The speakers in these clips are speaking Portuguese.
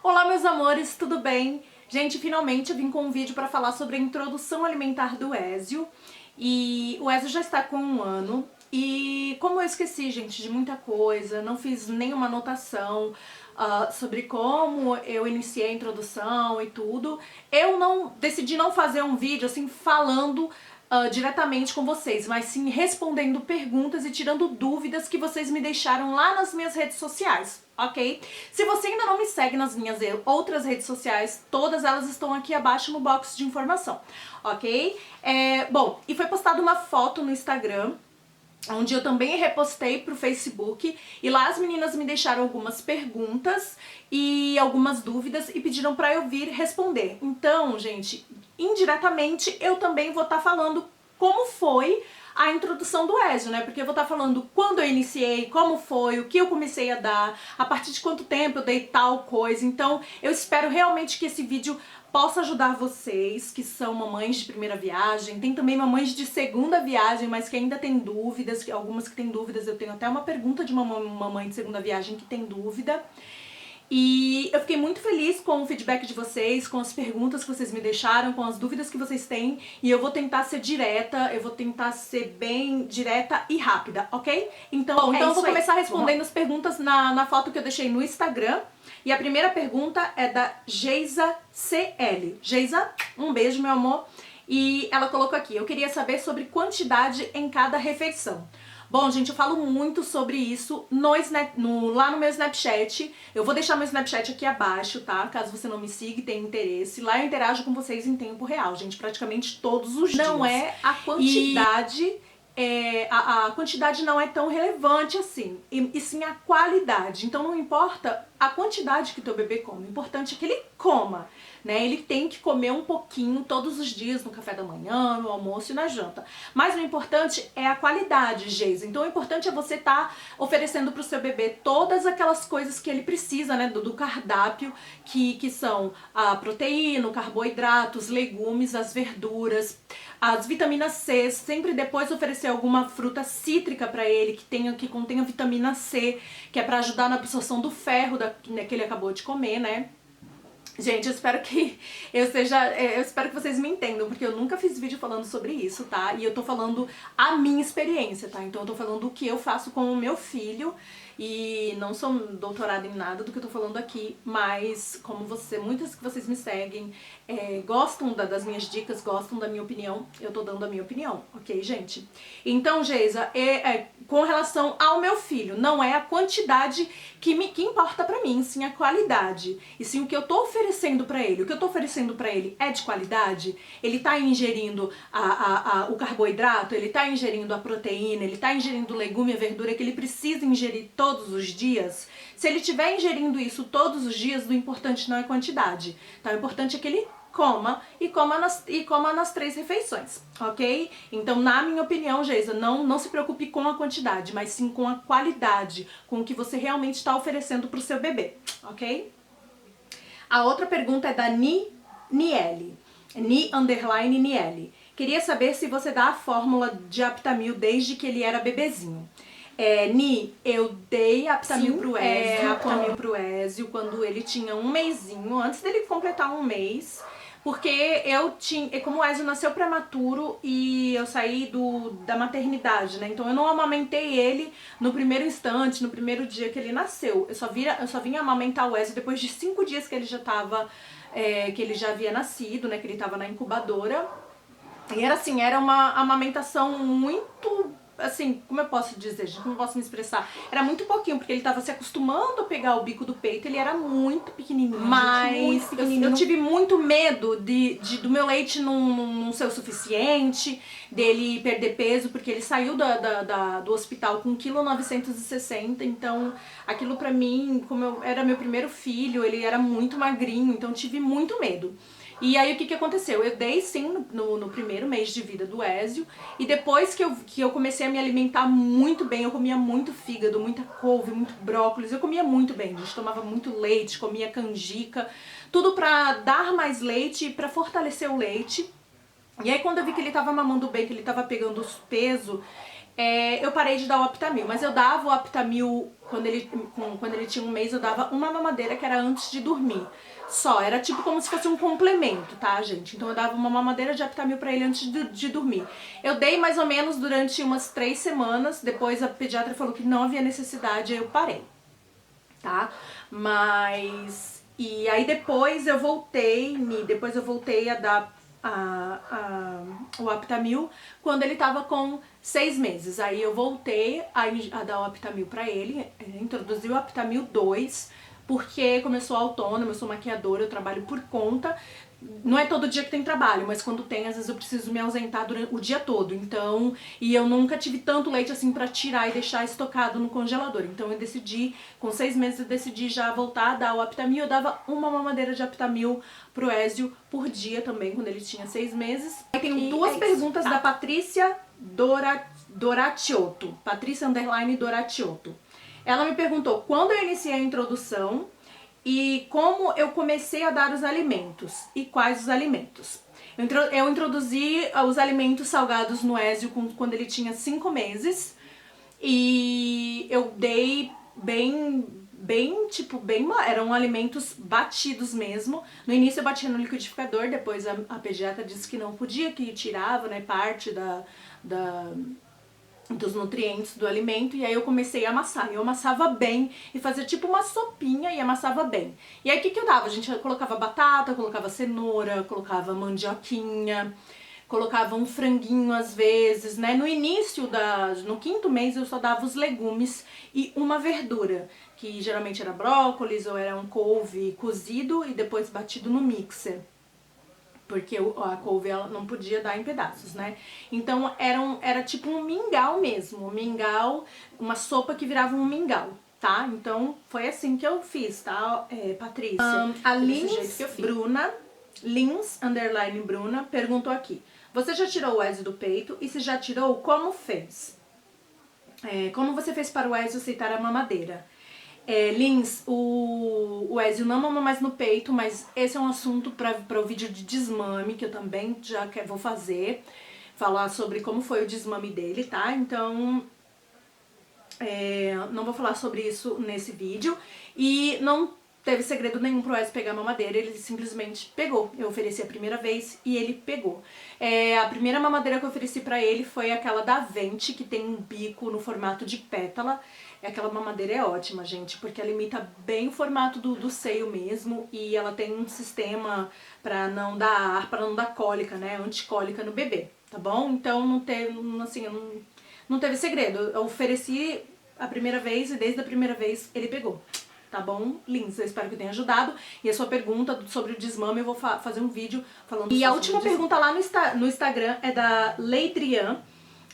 Olá meus amores, tudo bem? Gente, finalmente eu vim com um vídeo para falar sobre a introdução alimentar do Ezio. E o Ezio já está com 1 ano. E como eu esqueci, gente, de muita coisa, não fiz nenhuma anotação sobre como eu iniciei a introdução e tudo, eu decidi não fazer um vídeo assim falando diretamente com vocês, mas sim respondendo perguntas e tirando dúvidas que vocês me deixaram lá nas minhas redes sociais, ok? Se você ainda não me segue nas minhas outras redes sociais, todas elas estão aqui abaixo no box de informação, ok? Bom, e foi postada uma foto no Instagram, onde eu também repostei pro Facebook, e lá as meninas me deixaram algumas perguntas e algumas dúvidas e pediram pra eu vir responder. Então, gente, indiretamente eu também vou estar falando como foi a introdução do Ezio, né? Porque eu vou estar falando quando eu iniciei, como foi, o que eu comecei a dar, a partir de quanto tempo eu dei tal coisa. Então, eu espero realmente que esse vídeo possa ajudar vocês que são mamães de primeira viagem. Tem também mamães de segunda viagem, mas que ainda tem dúvidas, algumas que têm dúvidas. Eu tenho até uma pergunta de uma mamãe de segunda viagem que tem dúvida. E eu fiquei muito feliz com o feedback de vocês, com as perguntas que vocês me deixaram, com as dúvidas que vocês têm. E eu vou tentar ser direta, eu vou tentar ser bem direta e rápida, ok? Então eu vou começar respondendo as perguntas na foto que eu deixei no Instagram. E a primeira pergunta é da Geisa CL. Geisa, um beijo, meu amor. E ela colocou aqui: eu queria saber sobre quantidade em cada refeição. Bom, gente, eu falo muito sobre isso lá no meu Snapchat. Eu vou deixar meu Snapchat aqui abaixo, tá? Caso você não me siga e tenha interesse. Lá eu interajo com vocês em tempo real, gente, praticamente todos os dias. Não é a quantidade... a quantidade não é tão relevante assim, e sim a qualidade. Então não importa a quantidade que teu bebê come, o importante é que ele coma, né? Ele tem que comer um pouquinho todos os dias, no café da manhã, no almoço e na janta. Mas o importante é a qualidade, Geisa. Então o importante é você estar oferecendo pro seu bebê todas aquelas coisas que ele precisa, né? Do cardápio, que são a proteína, o carboidrato, os legumes, as verduras, as vitaminas C. Sempre depois oferecer alguma fruta cítrica para ele que contenha vitamina C, que é para ajudar na absorção do ferro que ele acabou de comer, né? Gente, eu espero que eu espero que vocês me entendam, porque eu nunca fiz vídeo falando sobre isso, tá? E eu tô falando a minha experiência, tá? Então eu tô falando o que eu faço com o meu filho, e não sou doutorada em nada do que eu tô falando aqui, mas como muitas que vocês me seguem, gostam das minhas dicas, gostam da minha opinião, eu tô dando a minha opinião, ok, gente? Então, Geisa, com relação ao meu filho, não é a quantidade que importa pra mim, sim a qualidade, e sim o que eu tô oferecendo pra ele. O que eu tô oferecendo pra ele é de qualidade? Ele tá ingerindo o carboidrato, ele tá ingerindo a proteína, ele tá ingerindo o legume e a verdura que ele precisa ingerir todos os dias? Se ele estiver ingerindo isso todos os dias, o importante não é a quantidade, tá? O importante é que ele coma e coma nas 3 refeições, ok? Então, na minha opinião, Geisa, não se preocupe com a quantidade, mas sim com a qualidade, com o que você realmente está oferecendo pro seu bebê, ok? A outra pergunta é da Niele. Ni_Niele. Queria saber se você dá a fórmula de Aptamil desde que ele era bebezinho. Eu dei Aptamil pro Ezio quando ele tinha 1 mesinho, antes dele completar 1 mês. Porque como o Ezio nasceu prematuro e eu saí da maternidade, né? Então eu não amamentei ele no primeiro instante, no primeiro dia que ele nasceu. Eu só vim amamentar o Ezio depois de 5 dias que ele já que ele já havia nascido, né? Que ele estava na incubadora. E era uma amamentação muito... assim, como eu posso dizer, gente, como eu posso me expressar? Era muito pouquinho, porque ele tava se acostumando a pegar o bico do peito, ele era muito pequenininho, mas eu tive muito medo do meu leite não ser o suficiente, dele perder peso, porque ele saiu do hospital com 1,960 kg, então aquilo pra mim, como era meu primeiro filho, ele era muito magrinho, então tive muito medo. E aí o que aconteceu? Eu dei sim no primeiro mês de vida do Ezio, e depois que eu comecei a me alimentar muito bem, eu comia muito fígado, muita couve, muito brócolis, eu comia muito bem, a gente tomava muito leite, comia canjica, tudo pra dar mais leite e pra fortalecer o leite. E aí quando eu vi que ele tava mamando bem, que ele tava pegando os peso, eu parei de dar o Aptamil, mas eu dava o Aptamil quando ele tinha um mês, eu dava uma mamadeira que era antes de dormir. Só, era tipo como se fosse um complemento, tá, gente? Então eu dava uma mamadeira de Aptamil pra ele antes de dormir. Eu dei mais ou menos durante umas 3 semanas, depois a pediatra falou que não havia necessidade, aí eu parei, tá? Mas... E aí depois eu voltei a dar o Aptamil quando ele tava com 6 meses. Aí eu voltei a dar o Aptamil pra ele, introduzi o Aptamil 2, porque como eu sou autônoma, eu sou maquiadora, eu trabalho por conta. Não é todo dia que tem trabalho, mas quando tem, às vezes eu preciso me ausentar durante o dia todo. Então, e eu nunca tive tanto leite assim pra tirar e deixar estocado no congelador. Então eu decidi, com 6 meses eu decidi já voltar a dar o Aptamil. Eu dava uma mamadeira de Aptamil pro Ezio por dia também, quando ele tinha 6 meses. Aí tem duas perguntas da Patrícia Doratiotto. Patrícia _Doratiotto. Ela me perguntou quando eu iniciei a introdução e como eu comecei a dar os alimentos e quais os alimentos. Eu introduzi os alimentos salgados no Ezio quando ele tinha 5 meses e eu dei eram alimentos batidos mesmo. No início eu batia no liquidificador, depois a pediatra disse que não podia, que tirava, né, parte dos nutrientes do alimento, e aí eu comecei a amassar. Eu amassava bem e fazia tipo uma sopinha e amassava bem. E aí o que eu dava? A gente colocava batata, colocava cenoura, colocava mandioquinha, colocava um franguinho às vezes, né? No início, no 5º mês eu só dava os legumes e uma verdura, que geralmente era brócolis ou era um couve cozido e depois batido no mixer. Porque a couve ela não podia dar em pedaços, né? Então era tipo um mingau mesmo, uma sopa que virava um mingau, tá? Então foi assim que eu fiz, tá, Patrícia? A Lins_Bruna perguntou aqui: você já tirou o Ezio do peito? E se já tirou, como fez? Como você fez para o Ezio aceitar a mamadeira? Lins, o Ezio não mama mais no peito, mas esse é um assunto para o vídeo de desmame, que eu também já vou fazer, falar sobre como foi o desmame dele, tá? Então, não vou falar sobre isso nesse vídeo. E não teve segredo nenhum pro Ezio pegar a mamadeira, ele simplesmente pegou. Eu ofereci a primeira vez e ele pegou. A primeira mamadeira que eu ofereci pra ele foi aquela da Venti, que tem um bico no formato de pétala. Aquela mamadeira é ótima, gente, porque ela imita bem o formato do seio mesmo, e ela tem um sistema pra não dar ar, pra não dar cólica, né, anticólica no bebê, tá bom? Então não teve segredo. Eu ofereci a primeira vez e desde a primeira vez ele pegou. Tá bom, Lins? Eu espero que eu tenha ajudado. E a sua pergunta sobre o desmame eu vou fazer um vídeo falando sobre. E a última pergunta lá no Instagram é da Leidrian.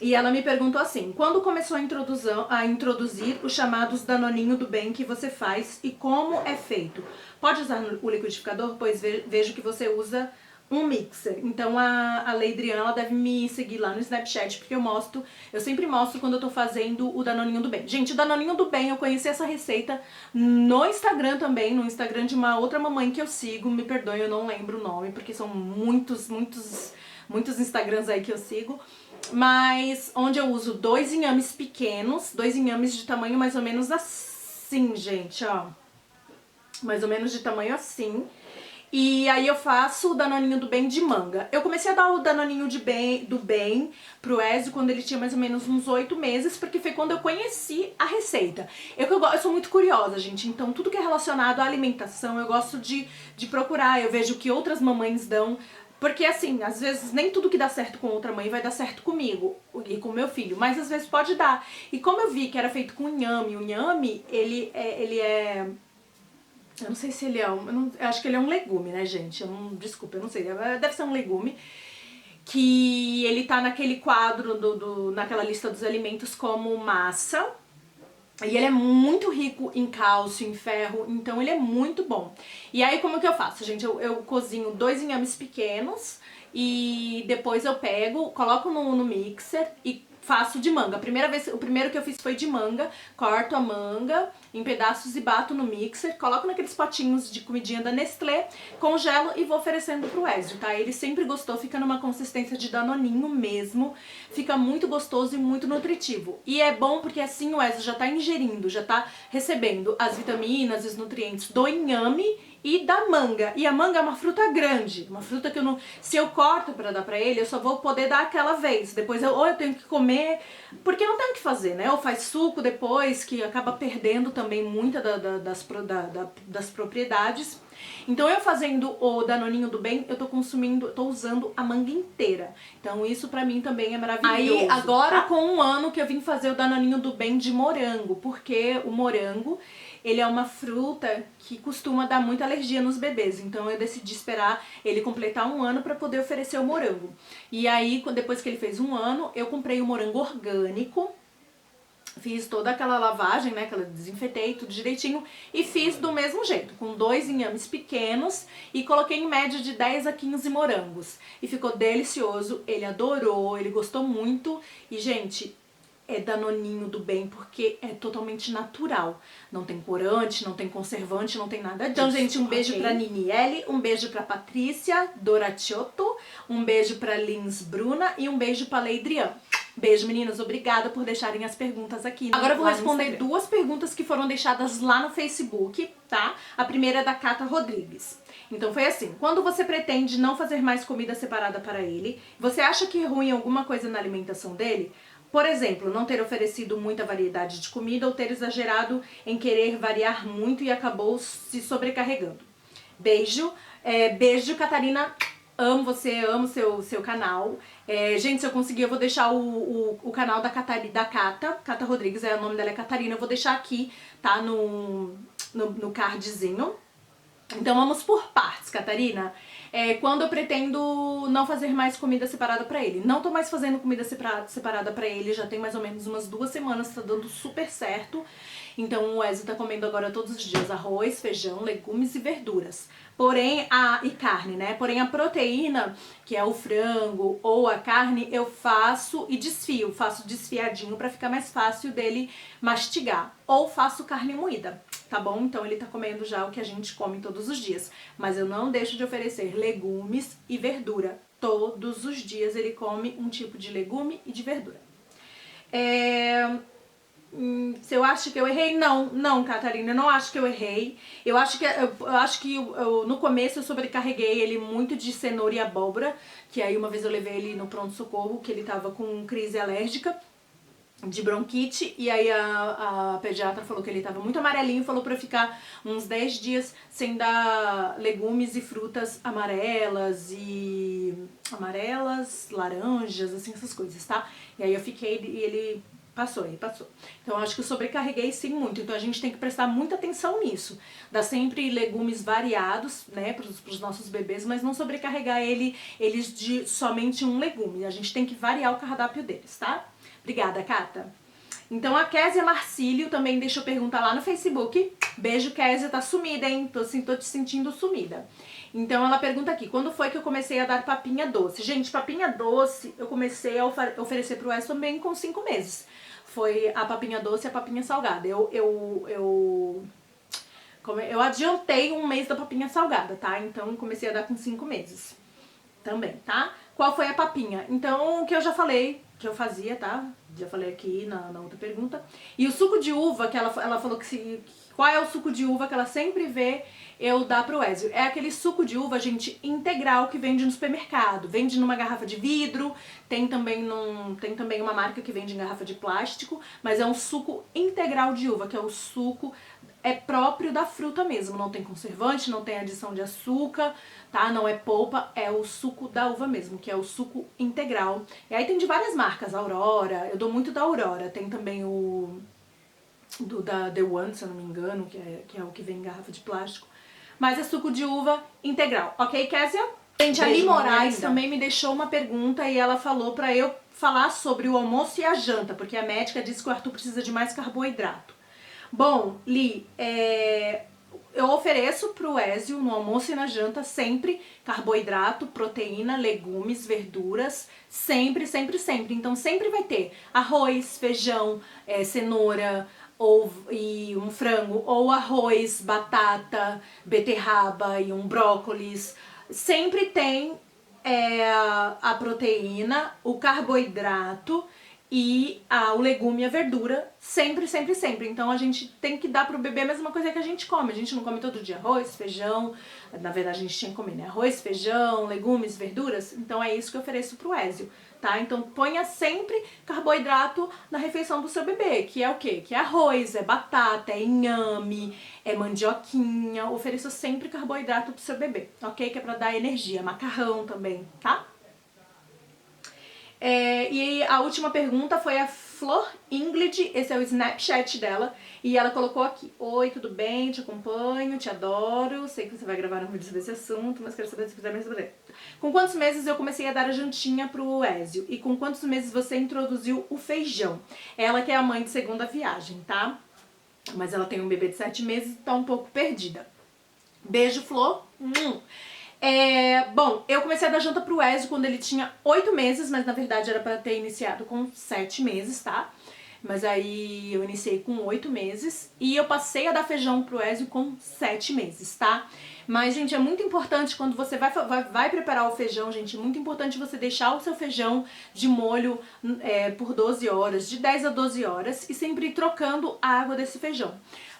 E ela me perguntou assim: quando começou a introduzir os chamados danoninho do bem que você faz e como é feito? Pode usar o liquidificador? Pois vejo que você usa um mixer. Então a Leidrian, ela deve me seguir lá no Snapchat, porque eu sempre mostro quando eu tô fazendo o danoninho do bem. Gente, o danoninho do bem, eu conheci essa receita no Instagram também, no Instagram de uma outra mamãe que eu sigo, me perdoe, eu não lembro o nome, porque são muitos Instagrams aí que eu sigo, mas onde eu uso 2 inhames pequenos, 2 inhames de tamanho mais ou menos assim, gente, ó, mais ou menos de tamanho assim. E aí eu faço o danoninho do bem de manga. Eu comecei a dar o danoninho do bem pro Ezio quando ele tinha mais ou menos uns 8 meses, porque foi quando eu conheci a receita. Eu sou muito curiosa, gente, então tudo que é relacionado à alimentação eu gosto de procurar. Eu vejo que outras mamães dão, porque assim, às vezes nem tudo que dá certo com outra mãe vai dar certo comigo e com meu filho, mas às vezes pode dar. E como eu vi que era feito com inhame, o inhame, ele é... Eu não sei se ele é eu acho que ele é um legume, né, gente? Desculpa, eu não sei. Deve ser um legume. Que ele tá naquele quadro, naquela lista dos alimentos como massa. E ele é muito rico em cálcio, em ferro, então ele é muito bom. E aí como que eu faço, gente? Eu cozinho 2 inhames pequenos e depois eu coloco no mixer e faço de manga. O primeiro que eu fiz foi de manga. Corto a manga em pedaços e bato no mixer. Coloco naqueles potinhos de comidinha da Nestlé, congelo e vou oferecendo pro Ezio, tá? Ele sempre gostou, fica numa consistência de danoninho mesmo. Fica muito gostoso e muito nutritivo. E é bom porque assim o Ezio já tá ingerindo, já tá recebendo as vitaminas e os nutrientes do inhame e da manga. E a manga é uma fruta grande, uma fruta que eu não... Se eu corto pra dar pra ele, eu só vou poder dar aquela vez. Depois ou eu tenho que comer, porque não tem o que fazer, né? Ou faz suco depois, que acaba perdendo também muita das propriedades. Então eu fazendo o Danoninho do Bem, eu tô usando a manga inteira. Então isso pra mim também é maravilhoso. Aí agora com um ano que eu vim fazer o Danoninho do Bem de morango, porque o morango, ele é uma fruta que costuma dar muita alergia nos bebês, então eu decidi esperar ele completar um ano para poder oferecer o morango. E aí, depois que ele fez um ano, eu comprei o morango orgânico, fiz toda aquela lavagem, né, que eu desinfetei tudo direitinho e fiz do mesmo jeito, com 2 inhames pequenos e coloquei em média de 10 a 15 morangos. E ficou delicioso, ele adorou, ele gostou muito e, gente... é Danoninho do Bem, porque é totalmente natural. Não tem corante, não tem conservante, não tem nada disso. Então, gente, um beijo pra Niniele, um beijo pra Patrícia Doracciotto, um beijo pra Lins Bruna e um beijo pra Leidrian. Beijo, meninas. Obrigada por deixarem as perguntas aqui. Agora eu vou responder 2 perguntas que foram deixadas lá no Facebook, tá? A primeira é da Cata Rodrigues. Então foi assim: quando você pretende não fazer mais comida separada para ele, você acha que é ruim alguma coisa na alimentação dele? Por exemplo, não ter oferecido muita variedade de comida ou ter exagerado em querer variar muito e acabou se sobrecarregando. Beijo. Beijo, Catarina. Amo você, amo seu canal. Gente, se eu conseguir, eu vou deixar o canal da Cata Rodrigues, o nome dela é Catarina. Eu vou deixar aqui, tá, no cardzinho. Então vamos por partes, Catarina. Quando eu pretendo não fazer mais comida separada pra ele. Não tô mais fazendo comida separada pra ele, já tem mais ou menos umas 2 semanas, tá dando super certo. Então o Ezio tá comendo agora todos os dias arroz, feijão, legumes e verduras. Porém, e carne, né? Porém a proteína, que é o frango ou a carne, eu faço e desfio. Faço desfiadinho pra ficar mais fácil dele mastigar. Ou faço carne moída, tá bom? Então ele tá comendo já o que a gente come todos os dias. Mas eu não deixo de oferecer legumes e verdura. Todos os dias ele come um tipo de legume e de verdura. Se eu acho que eu errei, não, Catarina, eu não acho que eu errei. Eu acho que no começo eu sobrecarreguei ele muito de cenoura e abóbora, que aí uma vez eu levei ele no pronto-socorro, que ele tava com crise alérgica de bronquite, e aí a pediatra falou que ele tava muito amarelinho e falou pra eu ficar uns 10 dias sem dar legumes e frutas amarelas, laranjas, assim, essas coisas, tá? E aí eu fiquei e ele passou. Então eu acho que eu sobrecarreguei sim muito, então a gente tem que prestar muita atenção nisso. Dar sempre legumes variados, né, pros nossos bebês, mas não sobrecarregar eles de somente um legume. A gente tem que variar o cardápio deles, tá? Obrigada, Cata. Então a Késia Marcílio também deixou pergunta lá no Facebook. Beijo, Késia, tá sumida, hein? Tô te sentindo sumida. Então ela pergunta aqui: quando foi que eu comecei a dar papinha doce? Gente, papinha doce eu comecei a oferecer pro Wes também com 5 meses. Foi a papinha doce e a papinha salgada. Eu adiantei um mês da papinha salgada, tá? Então comecei a dar com 5 meses também, tá? Qual foi a papinha? Então, o que eu já falei, que eu fazia, tá? Já falei aqui na outra pergunta. E o suco de uva, que ela falou qual é o suco de uva que ela sempre vê eu dar pro Ezio? É aquele suco de uva, gente, integral que vende no supermercado. Vende numa garrafa de vidro, tem também uma marca que vende em garrafa de plástico, mas é um suco integral de uva, que é o suco próprio da fruta mesmo. Não tem conservante, não tem adição de açúcar, tá? Não é polpa, é o suco da uva mesmo, que é o suco integral. E aí tem de várias marcas, Aurora, eu dou muito da Aurora, tem também da The One, se eu não me engano, que é o que vem em garrafa de plástico. Mas é suco de uva integral, ok, Késia? Gente, a Ali Moraes também me deixou uma pergunta e ela falou pra eu falar sobre o almoço e a janta, porque a médica disse que o Arthur precisa de mais carboidrato. Bom, Li, eu ofereço pro Ézio no almoço e na janta sempre carboidrato, proteína, legumes, verduras, sempre, sempre, sempre. Então sempre vai ter arroz, feijão, cenoura, e um frango, ou arroz, batata, beterraba e um brócolis. Sempre tem a proteína, o carboidrato e o legume e a verdura, sempre, sempre, sempre. Então a gente tem que dar pro bebê a mesma coisa que a gente come. A gente não come todo dia arroz, feijão, na verdade a gente tinha que comer, né? Arroz, feijão, legumes, verduras. Então é isso que eu ofereço pro Ézio, tá? Então ponha sempre carboidrato na refeição do seu bebê, que é o quê? Que é arroz, é batata, é inhame, é mandioquinha. Ofereça sempre carboidrato pro seu bebê, ok? Que é pra dar energia. Macarrão também, tá? E a última pergunta foi a Flor Ingrid, esse é o Snapchat dela, e ela colocou aqui: oi, tudo bem? Te acompanho, te adoro, sei que você vai gravar um vídeo sobre esse assunto, mas quero saber se quiser me responder. Com quantos meses eu comecei a dar a jantinha pro Ézio? E com quantos meses você introduziu o feijão? Ela que é a mãe de segunda viagem, tá? Mas ela tem um bebê de 7 meses e tá um pouco perdida. Beijo, Flor. Bom, eu comecei a dar janta pro Ézio quando ele tinha 8 meses, mas na verdade era pra ter iniciado com 7 meses, tá? Mas aí eu iniciei com 8 meses e eu passei a dar feijão pro Ézio com 7 meses, tá? Mas, gente, é muito importante quando você vai preparar o feijão, gente, é muito importante você deixar o seu feijão de molho por 12 horas, de 10 a 12 horas, e sempre ir trocando a água desse feijão.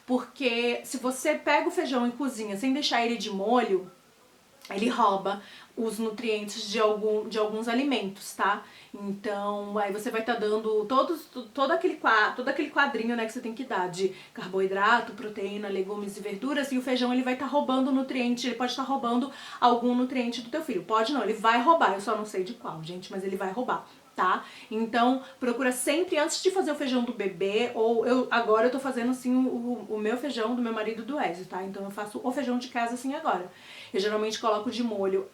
Porque se você pega o feijão e cozinha sem deixar ele de molho, ele rouba os nutrientes de alguns alimentos, tá? Então, aí você vai estar dando todo aquele quadrinho, né, que você tem que dar de carboidrato, proteína, legumes e verduras, e o feijão ele vai estar roubando nutriente, ele pode estar roubando algum nutriente do teu filho. Pode não, ele vai roubar, eu só não sei de qual, gente, mas ele vai roubar, tá? Então, procura sempre, antes de fazer o feijão do bebê, ou agora eu tô fazendo assim o meu feijão do meu marido do Ézio, tá? Então eu faço o feijão de casa assim agora. Eu geralmente coloco de molho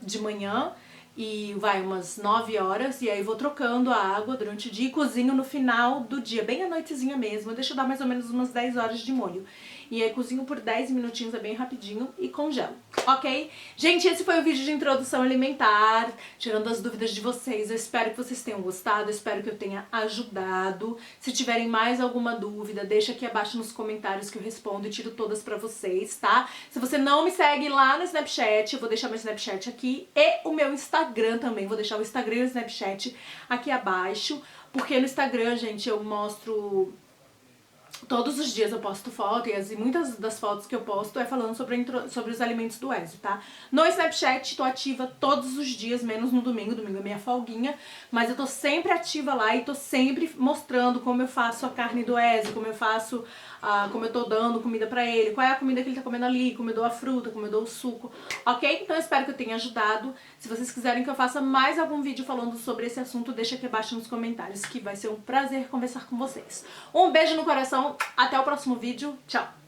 de manhã e vai umas 9 horas, e aí vou trocando a água durante o dia e cozinho no final do dia, bem à noitezinha mesmo. Deixa eu dar mais ou menos umas 10 horas de molho. E aí cozinho por 10 minutinhos, é bem rapidinho, e congelo, ok? Gente, esse foi o vídeo de introdução alimentar, tirando as dúvidas de vocês. Eu espero que vocês tenham gostado, eu espero que eu tenha ajudado. Se tiverem mais alguma dúvida, deixa aqui abaixo nos comentários que eu respondo e tiro todas pra vocês, tá? Se você não me segue lá no Snapchat, eu vou deixar meu Snapchat aqui, e o meu Instagram também, vou deixar o Instagram e o Snapchat aqui abaixo, porque no Instagram, gente, eu mostro... Todos os dias eu posto foto, e muitas das fotos que eu posto é falando sobre os alimentos do Ézio, tá? No Snapchat tô ativa todos os dias, menos no domingo. Domingo é minha folguinha, mas eu tô sempre ativa lá e tô sempre mostrando como eu faço a carne do Ézio, como eu faço, como eu tô dando comida pra ele, qual é a comida que ele tá comendo ali, como eu dou a fruta, como eu dou o suco, ok? Então eu espero que eu tenha ajudado. Se vocês quiserem que eu faça mais algum vídeo falando sobre esse assunto, deixa aqui abaixo nos comentários, que vai ser um prazer conversar com vocês. Um beijo no coração, até o próximo vídeo, tchau!